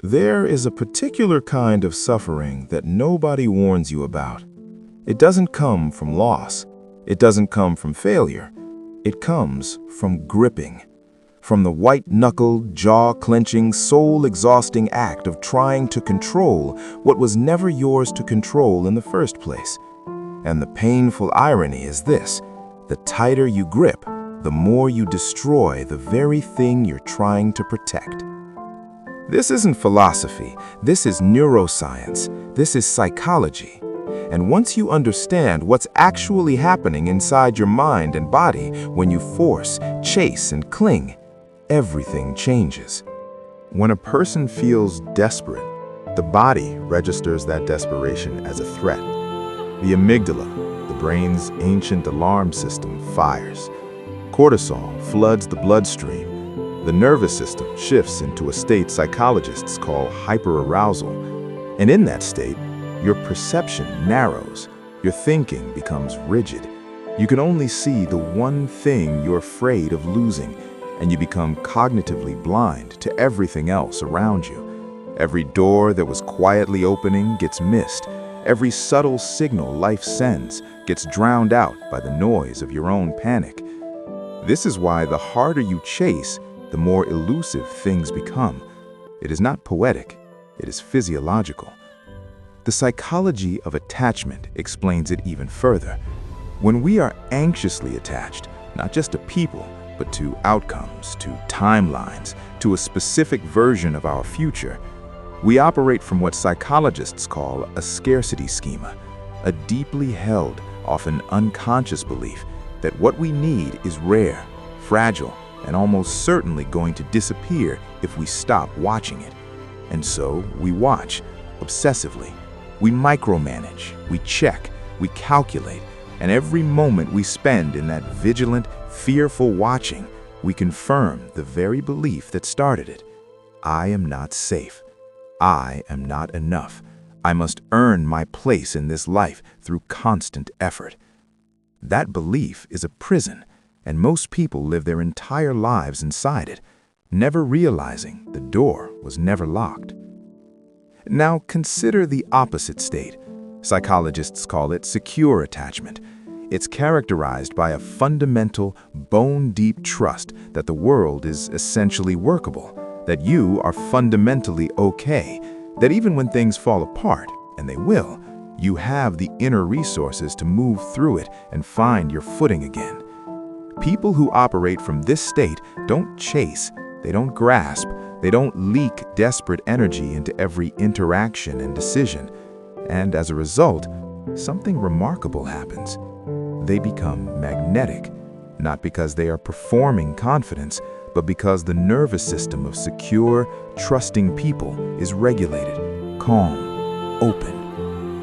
There is a particular kind of suffering that nobody warns you about. It doesn't come from loss. It doesn't come from failure. It comes from gripping. From the white-knuckled, jaw-clenching, soul-exhausting act of trying to control what was never yours to control in the first place. And the painful irony is this: the tighter you grip, the more you destroy the very thing you're trying to protect. This isn't philosophy. This is neuroscience. This is psychology. And once you understand what's actually happening inside your mind and body when you force, chase, and cling, everything changes. When a person feels desperate, the body registers that desperation as a threat. The amygdala, the brain's ancient alarm system, fires. Cortisol floods the bloodstream. The nervous system shifts into a state psychologists call hyperarousal. And in that state, your perception narrows. Your thinking becomes rigid. You can only see the one thing you're afraid of losing, and you become cognitively blind to everything else around you. Every door that was quietly opening gets missed. Every subtle signal life sends gets drowned out by the noise of your own panic. This is why the harder you chase, the more elusive things become. It is not poetic, it is physiological. The psychology of attachment explains it even further. When we are anxiously attached, not just to people, but to outcomes, to timelines, to a specific version of our future, we operate from what psychologists call a scarcity schema, a deeply held, often unconscious belief that what we need is rare, fragile, and almost certainly going to disappear if we stop watching it. And so we watch, obsessively. We micromanage, we check, we calculate, and every moment we spend in that vigilant, fearful watching, we confirm the very belief that started it. I am not safe. I am not enough. I must earn my place in this life through constant effort. That belief is a prison, and most people live their entire lives inside it, never realizing the door was never locked. Now consider the opposite state. Psychologists call it secure attachment. It's characterized by a fundamental, bone-deep trust that the world is essentially workable, that you are fundamentally okay, that even when things fall apart, and they will, you have the inner resources to move through it and find your footing again. People who operate from this state don't chase, they don't grasp, they don't leak desperate energy into every interaction and decision. And as a result, something remarkable happens. They become magnetic, not because they are performing confidence, but because the nervous system of secure, trusting people is regulated, calm, open.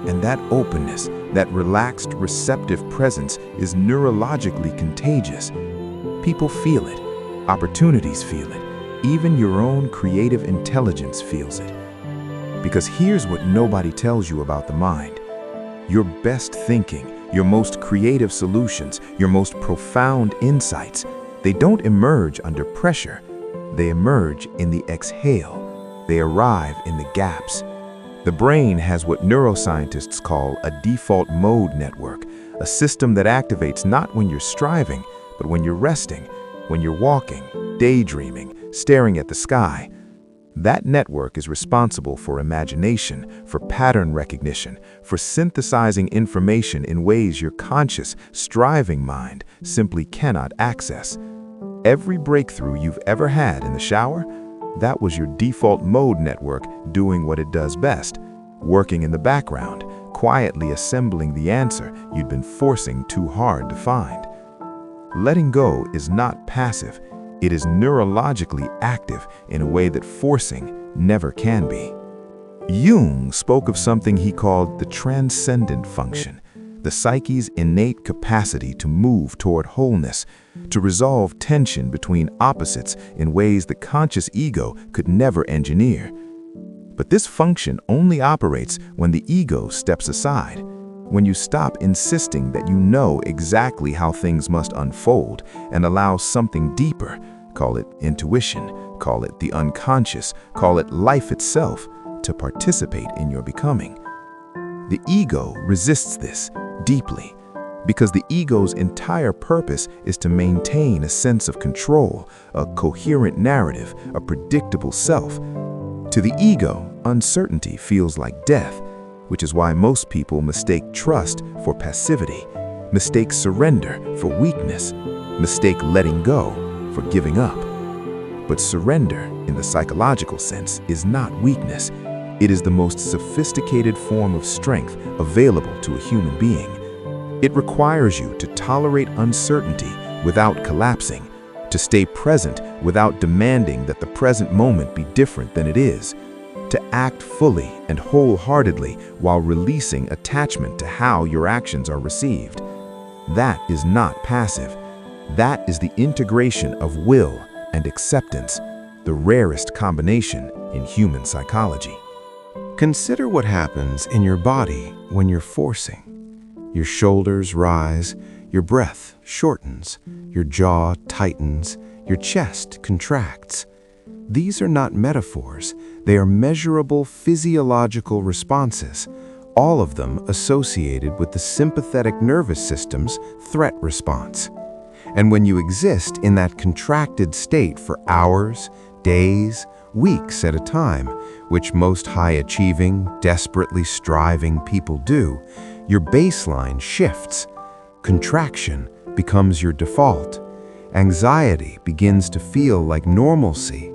And that openness, that relaxed, receptive presence is neurologically contagious. People feel it. Opportunities feel it. Even your own creative intelligence feels it. Because here's what nobody tells you about the mind. Your best thinking, your most creative solutions, your most profound insights, they don't emerge under pressure. They emerge in the exhale. They arrive in the gaps. The brain has what neuroscientists call a default mode network, a system that activates not when you're striving, but when you're resting, when you're walking, daydreaming, staring at the sky. That network is responsible for imagination, for pattern recognition, for synthesizing information in ways your conscious, striving mind simply cannot access. Every breakthrough you've ever had in the shower, that was your default mode network doing what it does best, working in the background, quietly assembling the answer you'd been forcing too hard to find. Letting go is not passive. It is neurologically active in a way that forcing never can be. Jung spoke of something he called the transcendent function, the psyche's innate capacity to move toward wholeness, to resolve tension between opposites in ways the conscious ego could never engineer. But this function only operates when the ego steps aside, when you stop insisting that you know exactly how things must unfold and allow something deeper, call it intuition, call it the unconscious, call it life itself, to participate in your becoming. The ego resists this deeply because the ego's entire purpose is to maintain a sense of control, a coherent narrative, a predictable self. To the ego, uncertainty feels like death, which is why most people mistake trust for passivity, mistake surrender for weakness, mistake letting go for giving up. But surrender, in the psychological sense, is not weakness. It is the most sophisticated form of strength available to a human being. It requires you to tolerate uncertainty without collapsing, to stay present without demanding that the present moment be different than it is, to act fully and wholeheartedly while releasing attachment to how your actions are received. That is not passive. That is the integration of will and acceptance, the rarest combination in human psychology. Consider what happens in your body when you're forcing. Your shoulders rise, your breath shortens, your jaw tightens, your chest contracts. These are not metaphors, they are measurable physiological responses, all of them associated with the sympathetic nervous system's threat response. And when you exist in that contracted state for hours, days, weeks at a time, which most high-achieving, desperately striving people do, your baseline shifts. Contraction becomes your default. Anxiety begins to feel like normalcy,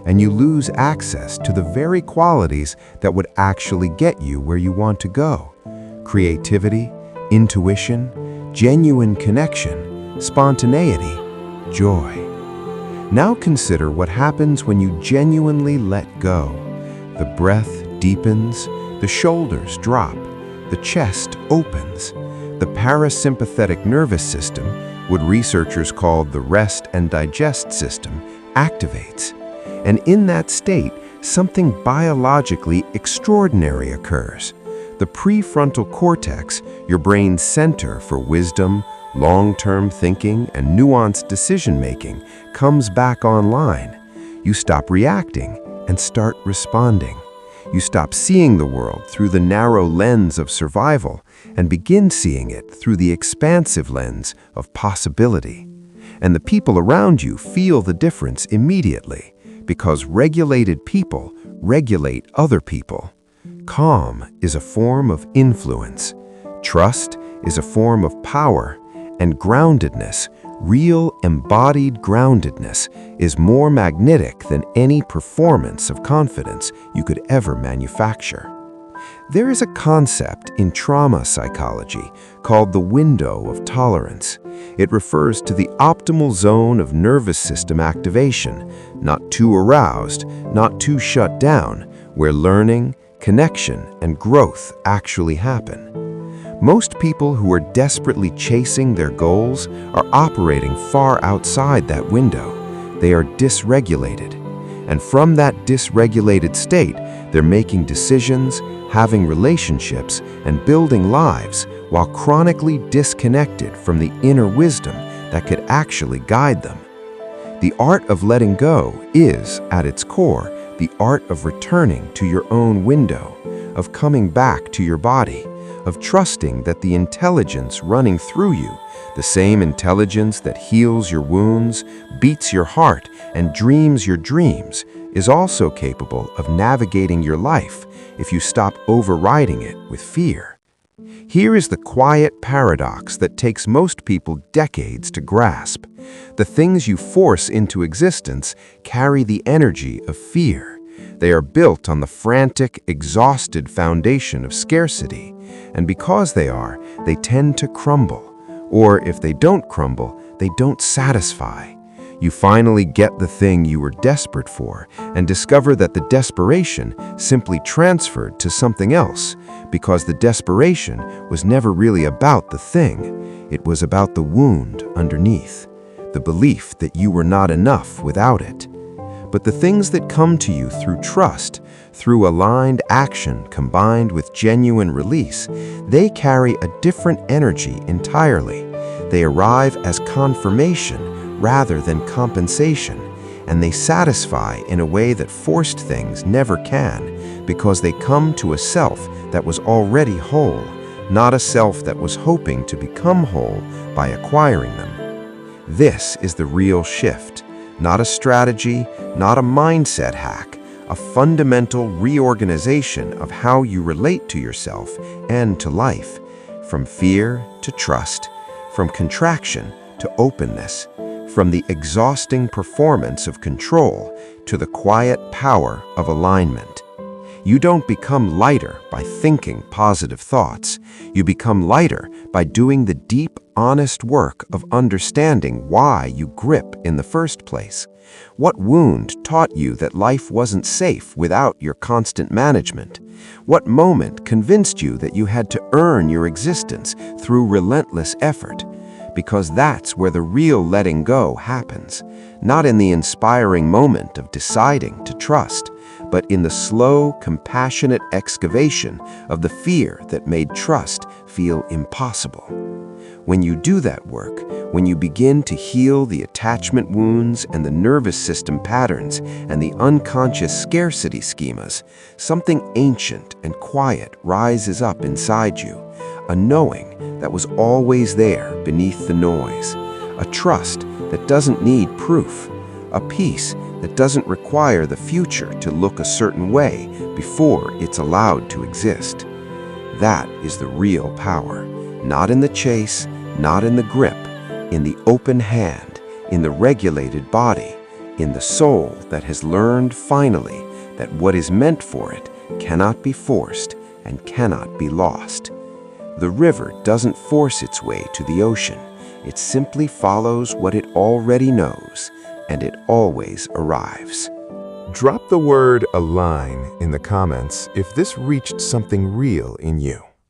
and you lose access to the very qualities that would actually get you where you want to go. Creativity, intuition, genuine connection, spontaneity, joy. Now consider what happens when you genuinely let go. The breath deepens, the shoulders drop, the chest opens. The parasympathetic nervous system, what researchers call the rest and digest system, activates. And in that state, something biologically extraordinary occurs. The prefrontal cortex, your brain's center for wisdom, long-term thinking, and nuanced decision-making, comes back online. You stop reacting and start responding. You stop seeing the world through the narrow lens of survival and begin seeing it through the expansive lens of possibility. And the people around you feel the difference immediately, because regulated people regulate other people. Calm is a form of influence. Trust is a form of power. And groundedness, real embodied groundedness, is more magnetic than any performance of confidence you could ever manufacture. There is a concept in trauma psychology called the window of tolerance. It refers to the optimal zone of nervous system activation, not too aroused, not too shut down, where learning, connection, and growth actually happen. Most people who are desperately chasing their goals are operating far outside that window. They are dysregulated. And from that dysregulated state, they're making decisions, having relationships, and building lives while chronically disconnected from the inner wisdom that could actually guide them. The art of letting go is, at its core, the art of returning to your own window, of coming back to your body, of trusting that the intelligence running through you, the same intelligence that heals your wounds, beats your heart, and dreams your dreams, is also capable of navigating your life if you stop overriding it with fear. Here is the quiet paradox that takes most people decades to grasp. The things you force into existence carry the energy of fear. They are built on the frantic, exhausted foundation of scarcity. And because they tend to crumble. Or if they don't crumble, they don't satisfy. You finally get the thing you were desperate for and discover that the desperation simply transferred to something else, because the desperation was never really about the thing. It was about the wound underneath, the belief that you were not enough without it. But the things that come to you through trust, through aligned action combined with genuine release, they carry a different energy entirely. They arrive as confirmation rather than compensation, and they satisfy in a way that forced things never can, because they come to a self that was already whole, not a self that was hoping to become whole by acquiring them. This is the real shift, not a strategy, not a mindset hack, a fundamental reorganization of how you relate to yourself and to life, from fear to trust, from contraction to openness, from the exhausting performance of control to the quiet power of alignment. You don't become lighter by thinking positive thoughts. You become lighter by doing the deep, honest work of understanding why you grip in the first place. What wound taught you that life wasn't safe without your constant management? What moment convinced you that you had to earn your existence through relentless effort? Because that's where the real letting go happens, not in the inspiring moment of deciding to trust, but in the slow, compassionate excavation of the fear that made trust feel impossible. When you do that work, when you begin to heal the attachment wounds and the nervous system patterns and the unconscious scarcity schemas, something ancient and quiet rises up inside you, a knowing that was always there beneath the noise, a trust that doesn't need proof, a peace that doesn't require the future to look a certain way before it's allowed to exist. That is the real power, not in the chase, not in the grip, in the open hand, in the regulated body, in the soul that has learned finally that what is meant for it cannot be forced and cannot be lost. The river doesn't force its way to the ocean. It simply follows what it already knows, and it always arrives. Drop the word align in the comments if this reached something real in you.